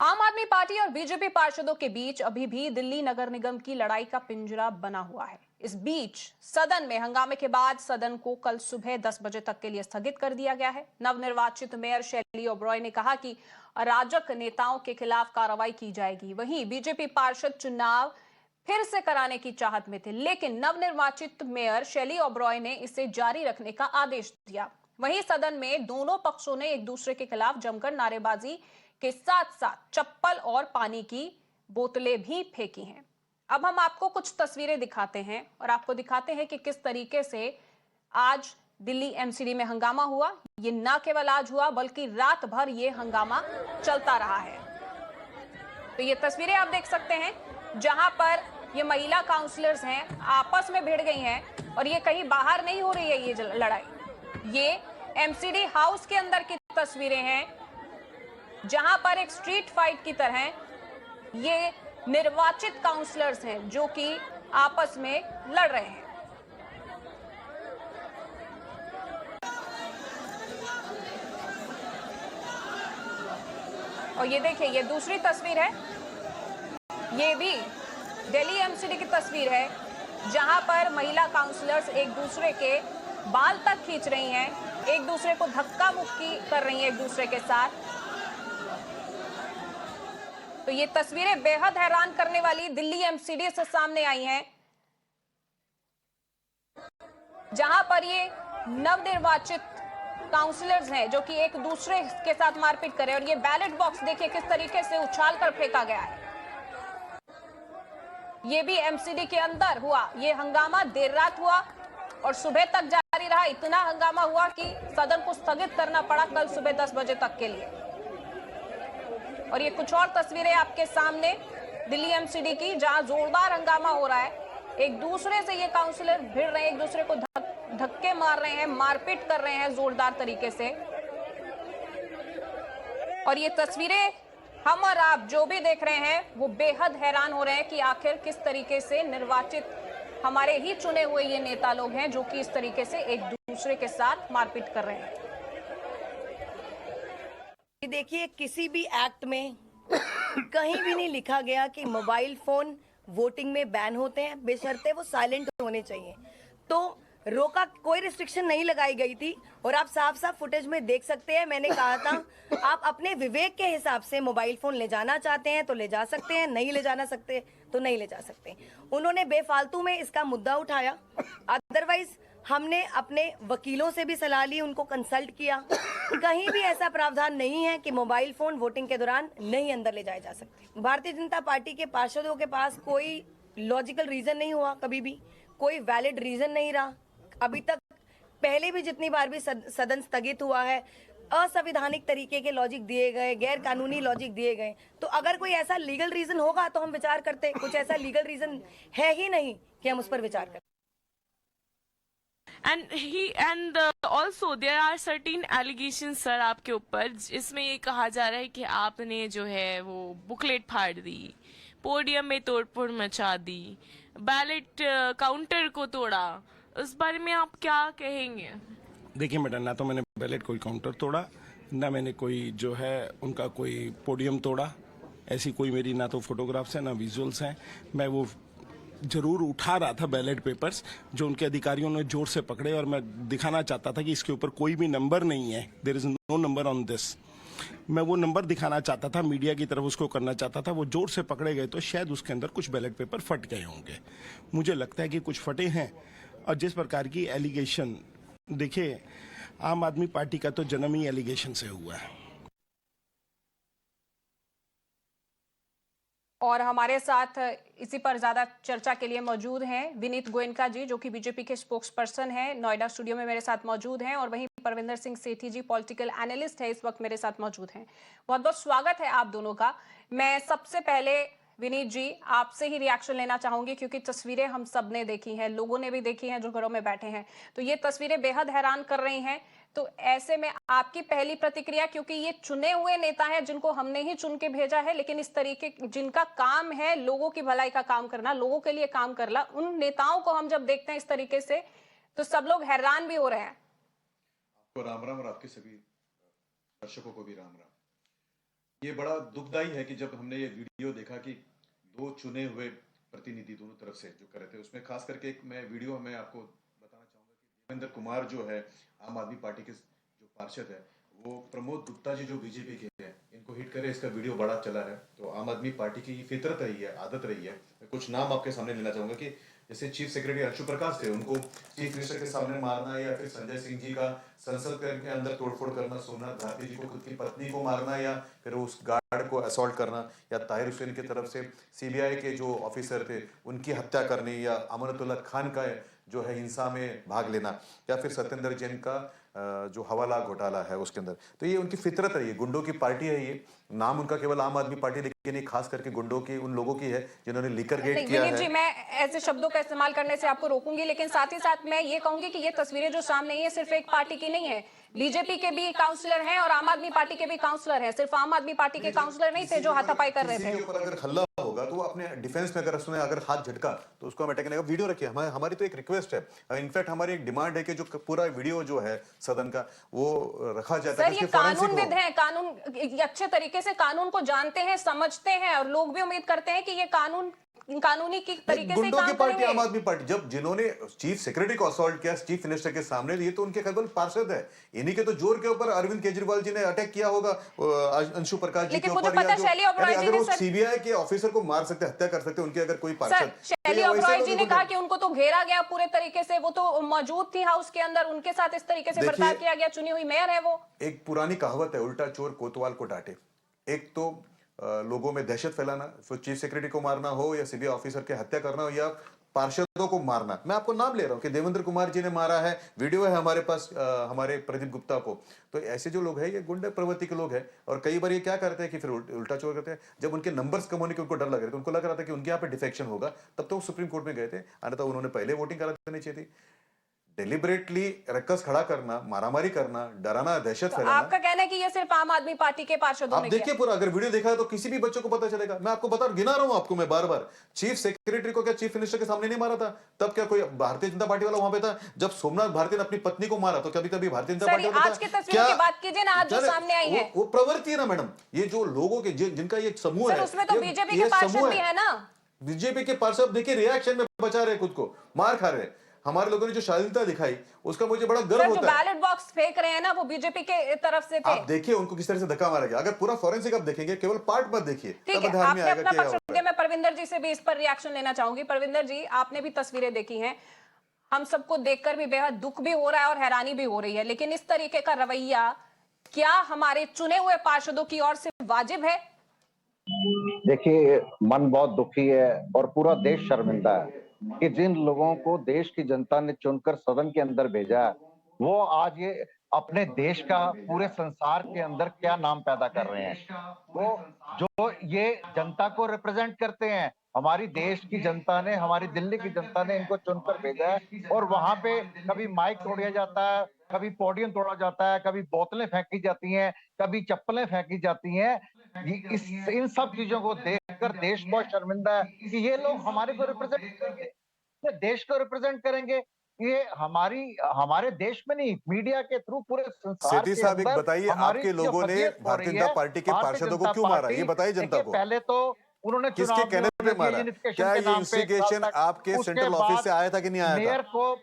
आम आदमी पार्टी और बीजेपी पार्षदों के बीच अभी भी दिल्ली नगर निगम की लड़ाई का पिंजरा बना हुआ है। इस बीच सदन में हंगामे के बाद सदन को कल सुबह 10 बजे तक के लिए स्थगित कर दिया गया है। नवनिर्वाचित मेयर शैली ओबरॉय ने कहा कि अराजक नेताओं के खिलाफ कार्रवाई की जाएगी। वहीं बीजेपी पार्षद चुनाव फिर से कराने की चाहत में थे, लेकिन नवनिर्वाचित मेयर शैली ओबरॉय ने इसे जारी रखने का आदेश दिया। वहीं सदन में दोनों पक्षों ने एक दूसरे के खिलाफ जमकर नारेबाजी के साथ साथ चप्पल और पानी की बोतलें भी फेंकी हैं। अब हम आपको कुछ तस्वीरें दिखाते हैं और आपको दिखाते हैं कि किस तरीके से आज दिल्ली एमसीडी में हंगामा हुआ। ये ना केवल आज हुआ बल्कि रात भर ये हंगामा चलता रहा है। तो ये तस्वीरें आप देख सकते हैं जहां पर ये महिला काउंसलर्स हैं आपस में भिड़ गई हैं और ये कहीं बाहर नहीं हो रही है ये लड़ाई। ये एमसीडी हाउस के अंदर की तस्वीरें हैं जहां पर एक स्ट्रीट फाइट की तरह ये निर्वाचित काउंसलर्स हैं जो कि आपस में लड़ रहे हैं। और ये देखिए, ये दूसरी तस्वीर है, ये भी दिल्ली एमसीडी की तस्वीर है जहां पर महिला काउंसलर्स एक दूसरे के बाल तक खींच रही हैं, एक दूसरे को धक्का मुक्की कर रही हैं एक दूसरे के साथ। तो ये तस्वीरें बेहद हैरान करने वाली दिल्ली एमसीडी से सामने आई हैं जहां पर ये नवनिर्वाचित काउंसलर्स हैं जो कि एक दूसरे के साथ मारपीट कर रहे हैं। और ये बैलेट बॉक्स देखिए किस तरीके से उछाल कर फेंका गया है। ये भी एमसीडी के अंदर हुआ। ये हंगामा देर रात हुआ और सुबह तक जारी रहा। इतना हंगामा हुआ कि सदन को स्थगित करना पड़ा कल सुबह 10 बजे तक के लिए। और ये कुछ और तस्वीरें आपके सामने दिल्ली एमसीडी की जहां जोरदार हंगामा हो रहा है। एक दूसरे से ये काउंसलर भिड़ रहे हैं, एक दूसरे को धक्के मार रहे हैं, मारपीट कर रहे हैं जोरदार तरीके से। और ये तस्वीरें हम और आप जो भी देख रहे हैं वो बेहद हैरान हो रहे हैं कि आखिर किस तरीके से निर्वाचित हमारे ही चुने हुए ये नेता लोग हैं जो कि इस तरीके से एक दूसरे के साथ मारपीट कर रहे हैं। देखिए, किसी भी एक्ट में कहीं भी नहीं लिखा गया कि मोबाइल फोन वोटिंग में बैन होते हैं, बेशर्ते वो साइलेंट होने चाहिए। तो रोका, कोई रिस्ट्रिक्शन नहीं लगाई गई थी। और आप साफ साफ फुटेज में देख सकते हैं, मैंने कहा था आप अपने विवेक के हिसाब से मोबाइल फोन ले जाना चाहते हैं तो ले जा सकते हैं, नहीं ले जाना सकते तो नहीं ले जा सकते। उन्होंने बेफालतू में इसका मुद्दा उठाया। अदरवाइज हमने अपने वकीलों से भी सलाह ली, उनको कंसल्ट किया। कहीं भी ऐसा प्रावधान नहीं है कि मोबाइल फोन वोटिंग के दौरान नहीं अंदर ले जाए जा सकते। भारतीय जनता पार्टी के पार्षदों के पास कोई लॉजिकल रीजन नहीं हुआ, कभी भी कोई वैलिड रीजन नहीं रहा अभी तक। पहले भी जितनी बार भी सदन स्थगित हुआ है, असंवैधानिक तरीके के लॉजिक दिए गए, गैर कानूनी लॉजिक दिए गए। तो अगर कोई ऐसा लीगल रीजन होगा तो हम विचार करते। कुछ ऐसा लीगल रीजन है ही नहीं कि हम उस पर विचार करें। and also there are certain allegations sir आपके ऊपर, इसमें ये कहा जा रहा है कि आपने जो है वो बुकलेट फाड़ दी, पोडियम में तोड़फोड़ मचा दी, बैलेट काउंटर को तोड़ा। उस बारे में आप क्या कहेंगे? देखिए मैडम, ना तो मैंने बैलेट कोई काउंटर तोड़ा, ना मैंने कोई जो है उनका कोई पोडियम तोड़ा। ऐसी कोई मेरी ना तो फोटोग्राफ्स हैं ना विजुअल्स हैं। मैं वो जरूर उठा रहा था बैलेट पेपर्स जो उनके अधिकारियों ने जोर से पकड़े, और मैं दिखाना चाहता था कि इसके ऊपर कोई भी नंबर नहीं है, there is no number on this. मैं वो नंबर दिखाना चाहता था, मीडिया की तरफ उसको करना चाहता था। वो जोर से पकड़े गए तो शायद उसके अंदर कुछ बैलेट पेपर फट गए होंगे। मुझे लगता है कि कुछ फटे हैं। और जिस प्रकार की एलिगेशन, देखिए आम आदमी पार्टी का तो जन्म ही एलिगेशन से हुआ है। और हमारे साथ इसी पर ज्यादा चर्चा के लिए मौजूद हैं विनीत गोयनका जी जो कि बीजेपी के स्पोक्स पर्सन हैं, नोएडा स्टूडियो में मेरे साथ मौजूद हैं। और वहीं परविंदर सिंह सेठी जी पॉलिटिकल एनालिस्ट है, इस वक्त मेरे साथ मौजूद हैं। बहुत बहुत स्वागत है आप दोनों का। मैं सबसे पहले विनीत जी आपसे ही रिएक्शन लेना चाहूंगी क्योंकि तस्वीरें हम सब ने देखी हैं, लोगों ने भी देखी हैं जो घरों में बैठे हैं। तो ये तस्वीरें बेहद हैरान कर रही हैं। तो ऐसे में आपकी पहली प्रतिक्रिया, क्योंकि ये चुने हुए नेता हैं जिनको हमने ही चुन के भेजा है, लेकिन इस तरीके जिनका काम है लोगों की भलाई का काम करना, लोगों के लिए काम करना, उन नेताओं को हम जब देखते हैं इस तरीके से तो सब लोग हैरान भी हो रहे हैं। आपको राम राम और आपके सभी दर्शकों को भी राम राम। ये बड़ा दुखदाई है कि जब हमने ये वीडियो देखा कि दो चुने हुए प्रतिनिधि दोनों तरफ से जो कर रहे थे, उसमें खास करके एक मैं वीडियो में आपको बताना चाहूंगा कि देवेंद्र कुमार जो है आम आदमी पार्टी के जो पार्षद है, वो प्रमोद गुप्ता जी जो बीजेपी के हैं, इनको हिट करे, इसका वीडियो बड़ा चला है। तो आम आदमी पार्टी की फितरत रही है, आदत रही है। मैं कुछ नाम आपके सामने लेना चाहूंगा कि जैसे चीफ सेक्रेटरी अंशु प्रकाश थे, उनको चीफ मिनिस्टर के सामने मारना, या फिर संजय सिंह जी का संसद के अंदर तोड़फोड़ करना, सोमनाथ भारती जी को खुद की पत्नी को मारना, या फिर उस गार्ड को असॉल्ट करना, या ताहिर हुसैन की तरफ से सीबीआई के जो ऑफिसर थे उनकी हत्या करनी, या अमानतुल्ला खान का जो है हिंसा में भाग लेना, या फिर सत्येंद्र जैन का जो हवाला घोटाला है उसके अंदर। तो ये उनकी फितरत है, ये गुंडों की पार्टी है। ये नाम उनका केवल आम आदमी पार्टी, लेकिन ये खास करके गुंडों की, उन लोगों की है जिन्होंने लीकर गेट किया दिलीप है। जी, मैं ऐसे शब्दों का इस्तेमाल करने से आपको रोकूंगी, लेकिन साथ ही साथ मैं ये कहूंगी कि ये तस्वीरें जो सामने आई है सिर्फ एक पार्टी की नहीं है। बीजेपी के भी काउंसलर हैं और आम आदमी पार्टी के भी काउंसलर हैं। सिर्फ आम आदमी पार्टी के काउंसलर नहीं थे जो हाथापाई कर रहे थे। किसी के ऊपर अगर हल्ला होगा तो वो अपने डिफेंस में, अगर उसने अगर हाथ झटका तो उसको हम अटैक करने का वीडियो रखिए। हमारी तो एक रिक्वेस्ट है, इनफैक्ट हमारी एक डिमांड है कि जो पूरा वीडियो जो है सदन का वो रखा जाता है। सर, ये कानूनविद हैं, कानून अच्छे तरीके से कानून को जानते हैं, समझते हैं, और लोग भी उम्मीद करते हैं कि ये कानूनी की तरीके से गुंडों काम की पार्टी करेंगे। आम आदमी पार्टी, जब जिन्होंने चीफ सेक्रेटरी को असॉल्ट किया चीफ मिनिस्टर के सामने, ये तो उनके केवल पार्षद है। इन्हीं के तो जोर के ऊपर अरविंद केजरीवाल जी ने अटैक किया होगा अंशु प्रकाश जी के ऊपर। अगर वो सीबीआई के ऑफिसर को मार सकते, हत्या कर सकते, उनके अगर कोई पार्षद। शैली ओबरॉय जी ने कहा कि उनको तो घेरा गया पूरे तरीके से, वो तो मौजूद थी हाउस के अंदर, उनके साथ इस तरीके से बर्ताव किया गया, चुनी हुई मेयर है वो। एक पुरानी कहावत है, उल्टा चोर कोतवाल को डांटे। एक तो लोगों में दहशत फैलाना, फिर चीफ सेक्रेटरी को मारना हो, या सीबीआई ऑफिसर की हत्या करना हो, या पार्षदों को मारना। मैं आपको नाम ले रहा हूं कि देवेंद्र कुमार जी ने मारा है, वीडियो है हमारे पास, हमारे प्रदीप गुप्ता को। तो ऐसे जो लोग हैं ये गुंडे प्रवृत्ति के लोग हैं। और कई बार ये क्या करते हैं कि फिर उल्टा चोर करते हैं। जब उनके नंबर्स कम होने के उनको डर लग रहा था, उनको लग रहा था कि उनके यहाँ पे डिफेक्शन होगा, तब तो वो सुप्रीम कोर्ट में गए थे, अन्यथा उन्होंने पहले वोटिंग करा देनी चाहिए थी। डेलिबरेटली रक्कस खड़ा करना, मारामारी करना, डराना, दहशत फैलाना। आपका कहना है कि ये सिर्फ आम आदमी पार्टी के पार्षदों आप ने देखिए पूरा, अगर वीडियो देखा है तो किसी भी बच्चों को पता चलेगा। मैं आपको बता गिना रहा हूं आपको, मैं बार बार चीफ सेक्रेटरी को क्या चीफ मिनिस्टर के सामने नहीं मारा था? तब क्या कोई भारतीय जनता पार्टी वाला वहां पे था? जब सोमनाथ भारती ने अपनी पत्नी को मारा तो कभी कभी भारतीय जनता पार्टी वाला था? आज की तस्वीरों की बात कीजिए ना, आज जो सामने आई है वो प्रवृत्ति है ना मैडम, ये जो लोगों के जिनका ये समूह है, उसमें तो बीजेपी के पार्षद भी है ना। बीजेपी के पार्षद देखिए रिएक्शन में बचा रहे, खुद को मार खा रहे। हमारे लोगों ने जो शालीनता दिखाई उसका मुझे बड़ा गर्व होता है। जो बैलेट बॉक्स फेंक रहे हैं ना, वो बीजेपी के तरफ से थे। आप देखिए उनको किस तरह से धक्का मारा गया। अगर पूरा फॉरेंसिक आप देखेंगे, केवल पार्ट मत देखिए, ठीक है, आपने अपना पक्ष रख दिया। मैं परविंदर जी से भी इस पर रिएक्शन लेना चाहूंगी। परविंदर जी, आपने भी तस्वीरें देखी हैं, हम सबको देखकर भी बेहद दुख भी हो रहा है और हैरानी भी हो रही है, लेकिन इस तरीके का रवैया क्या हमारे चुने हुए पार्षदों की ओर से वाजिब है? देखिए, मन बहुत दुखी है और पूरा देश शर्मिंदा है कि जिन लोगों को देश की जनता ने चुनकर सदन के अंदर भेजा है, वो आज ये अपने देश का पूरे संसार के अंदर क्या नाम पैदा कर रहे हैं। वो जो ये जनता को रिप्रेजेंट करते हैं, हमारी देश की जनता ने, हमारी दिल्ली की जनता ने इनको चुनकर भेजा है, और वहां पे कभी माइक तोड़ा जाता है, कभी पोडियम तोड़ा जाता है, कभी बोतलें फेंकी जाती हैं, कभी चप्पलें फेंकी जाती हैं। इन सब चीजों को देखकर देश बहुत शर्मिंदा है कि ये लोग हमारे को रिप्रेजेंट करेंगे, ये देश को रिप्रेजेंट करेंगे। ये हमारे देश में नहीं, मीडिया के थ्रू पूरे संसार सेठी साहब एक बताइए, आपके लोगों ने भारतीय जनता पार्टी के पार्षदों को क्यों मारा, ये बताइए जनता को। पहले तो उन्होंने किसके कहने पे मारा? क्या ये इंस्टिगेशन आपके सेंट्रल ऑफिस से आया था कि नहीं आया था? मेयर को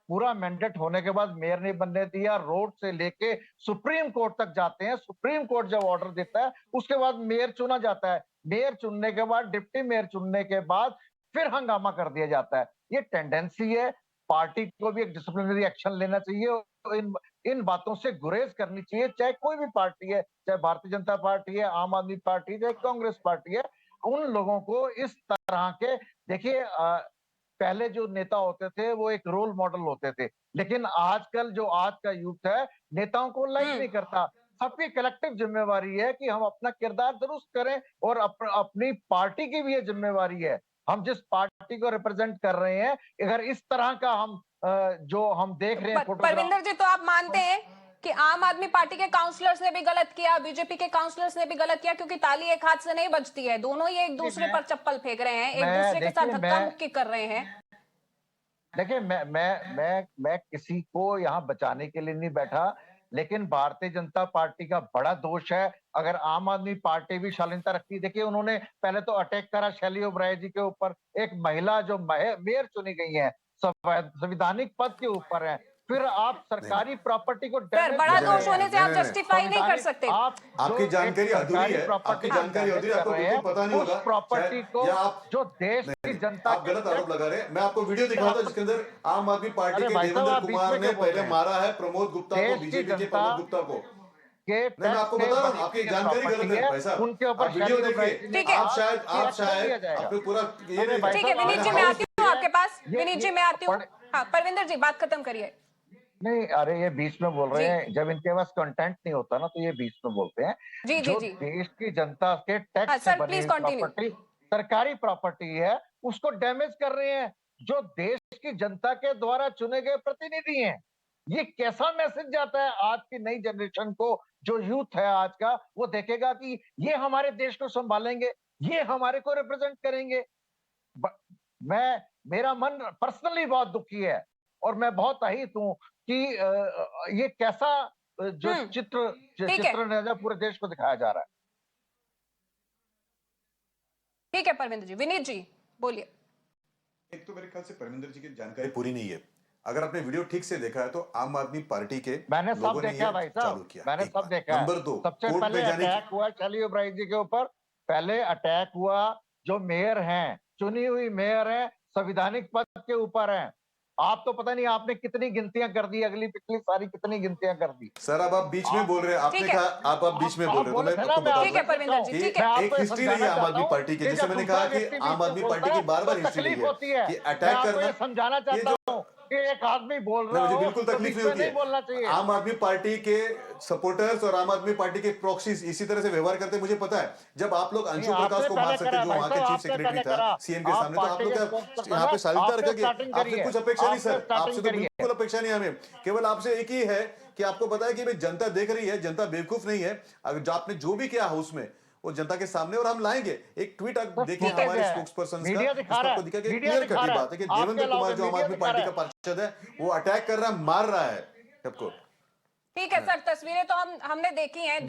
पूरा मैंडेट होने के बाद मेयर ने बनने दिया, रोड से लेके सुप्रीम कोर्ट तक जाते हैं। सुप्रीम कोर्ट जब ऑर्डर देता है उसके बाद मेयर चुना जाता है। मेयर चुनने के बाद, डिप्टी मेयर चुनने के बाद फिर हंगामा कर दिया जाता है। ये टेंडेंसी है, पार्टी को भी एक डिसिप्लिनरी एक्शन लेना चाहिए और इन बातों से गुरेज करनी चाहिए, चाहे कोई भी पार्टी है, चाहे भारतीय जनता पार्टी है, आम आदमी पार्टी है, चाहे कांग्रेस पार्टी है। उन लोगों को इस तरह के, देखिए पहले जो नेता होते थे वो एक रोल मॉडल होते थे, लेकिन आजकल जो आज का यूथ है नेताओं को लाइक नहीं करता। सबकी कलेक्टिव जिम्मेवारी है कि हम अपना किरदार दुरुस्त करें, और अपनी पार्टी की भी ये जिम्मेवारी है। हम जिस पार्टी को रिप्रेजेंट कर रहे हैं, अगर इस तरह का हम जो हम देख रहे हैं परविंदर जी, तो आप मानते हैं कि आम आदमी पार्टी के काउंसलर्स ने भी गलत किया, बीजेपी के काउंसलर्स ने भी गलत किया, क्योंकि ताली एक हाथ से नहीं बजती है, दोनों ही एक दूसरे पर चप्पल फेंक रहे हैं, एक दूसरे के साथ धक्का मुक्की कर रहे हैं। देखिए, मैं किसी को यहाँ बचाने के लिए नहीं बैठा, लेकिन भारतीय जनता पार्टी का बड़ा दोष है। अगर आम आदमी पार्टी भी शालीनता रखती, देखिए उन्होंने पहले तो अटैक करा शैली ओबराय जी के ऊपर, एक महिला जो मेयर चुनी गई है, संवैधानिक पद के ऊपर है, फिर आप सरकारी प्रॉपर्टी को सर, बड़ा दोष होने से आप जस्टिफाई नहीं कर सकते। आपकी जानकारी अधूरी है, आपकी जानकारी अधूरी है, आपको बिल्कुल पता नहीं होगा उस प्रॉपर्टी को जो देश की जनता, आप गलत आरोप लगा रहे हैं। मैं आपको वीडियो दिखा था जिसके अंदर आम आदमी पार्टी के देवेंद्र कुमार ने पहले मारा है प्रमोद गुप्ता को, बीजेपी के प्रमोद गुप्ता को। मैं आपको बता रहा हूँ, आपकी जानकारी गलत है भाई साहब। उनके ऊपर वीडियो देखिए, आप शायद आपको पूरा ठीक है विनीत जी, मैं आती हूँ आपके पास। विनीत जी मैं आती हूँ। हाँ परविंदर जी बात खत्म करिए। नहीं, अरे ये बीच में बोल रहे हैं, जब इनके पास कंटेंट नहीं होता ना तो ये बीच में बोलते हैं। जी जो देश की जनता के टैक्स से बनी प्रॉपर्टी, सरकारी प्रॉपर्टी है, उसको डैमेज कर रहे हैं जो देश की जनता के द्वारा चुने गए प्रतिनिधि हैं। ये कैसा मैसेज जाता है आज की नई जनरेशन को? जो यूथ है आज का, वो देखेगा कि ये हमारे देश को संभालेंगे, ये हमारे को रिप्रेजेंट करेंगे। मेरा मन पर्सनली बहुत दुखी है और मैं बहुत अहित हूं कि ये कैसा जो चित्र पूरे देश को दिखाया जा रहा है। ठीक है परविंदर जी। विनीत जी बोलिए। एक तो मेरे ख्याल से परविंदर जी की जानकारी पूरी नहीं है। अगर आपने वीडियो ठीक से देखा है तो आम आदमी पार्टी के मैंने सब देखा भाई साहब, मैंने सब देखा। नंबर 2, सबसे पहले अटैक हुआ शैली ओबराय जी के ऊपर, पहले अटैक हुआ जो मेयर हैं, चुनी हुई मेयर है, संवैधानिक पद के ऊपर है। आप तो पता नहीं आपने कितनी गिनतियां कर दी, अगली पिछली सारी कितनी गिनतियां कर दी। सर अब आप बीच में बोल रहे हैं, आपने कहा आप बीच में बोल रहे हो, मैं आपको बता ठीक है परविंदर जी, ठीक है। एक हिस्ट्री रही है आम आदमी पार्टी की, जैसे मैंने कहा कि आम आदमी पार्टी की बार-बार हिस्ट्री रही है कि अटैक करना। समझाना चाहता हूँ कि एक आदमी बोल रहा है, मुझे बिल्कुल तकलीफ नहीं होती है। आम आदमी पार्टी के सपोर्टर्स और आम आदमी पार्टी के प्रॉक्सीज इसी तरह से व्यवहार करते हैं, मुझे पता है। जब आप लोग अंशु प्रकाश को मार सकते, जो वहां के चीफ सेक्रेटरी था सीएम के सामने, तो आप लोग क्या यहाँ पे शालीनता रखा? आपसे कुछ अपेक्षा नहीं सर, आपसे तो बिल्कुल अपेक्षा नहीं हमें। केवल आपसे एक ही है कि आपको पता है कि भाई जनता देख रही है, जनता बेवकूफ नहीं है। अगर आपने जो भी किया हाउस में वो जनता के सामने, और हम लाएंगे एक ट्वीट। देखिए हमारे स्पोक्स पर्सन का आपको दिखा कि क्लियर कट बात है कि देवेंद्र कुमार जो आम आदमी पार्टी का पार्षद है वो अटैक कर रहा है, मार रहा है सबको। ठीक है सर, तस्वीरें तो हमने देखी हैं।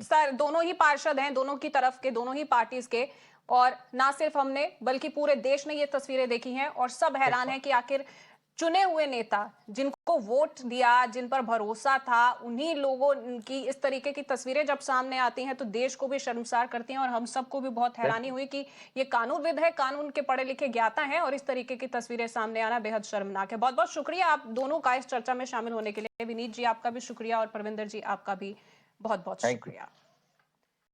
सर दोनों ही पार्षद हैं, दोनों की तरफ के, दोनों ही पार्टीज के, और ना सिर्फ हमने बल्कि पूरे देश ने ये तस्वीरें देखी हैं और सब हैरान हैं कि आखिर चुने हुए नेता जिनको वोट दिया, जिन पर भरोसा था, उन्हीं लोगों की इस तरीके की तस्वीरें जब सामने आती हैं तो देश को भी शर्मसार करती हैं। और हम सबको भी बहुत हैरानी हुई कि ये कानूनविद है, कानून के पढ़े लिखे ज्ञाता हैं, और इस तरीके की तस्वीरें सामने आना बेहद शर्मनाक है। बहुत बहुत शुक्रिया आप दोनों का इस चर्चा में शामिल होने के लिए। विनीत जी आपका भी शुक्रिया और परविंदर जी आपका भी बहुत बहुत शुक्रिया।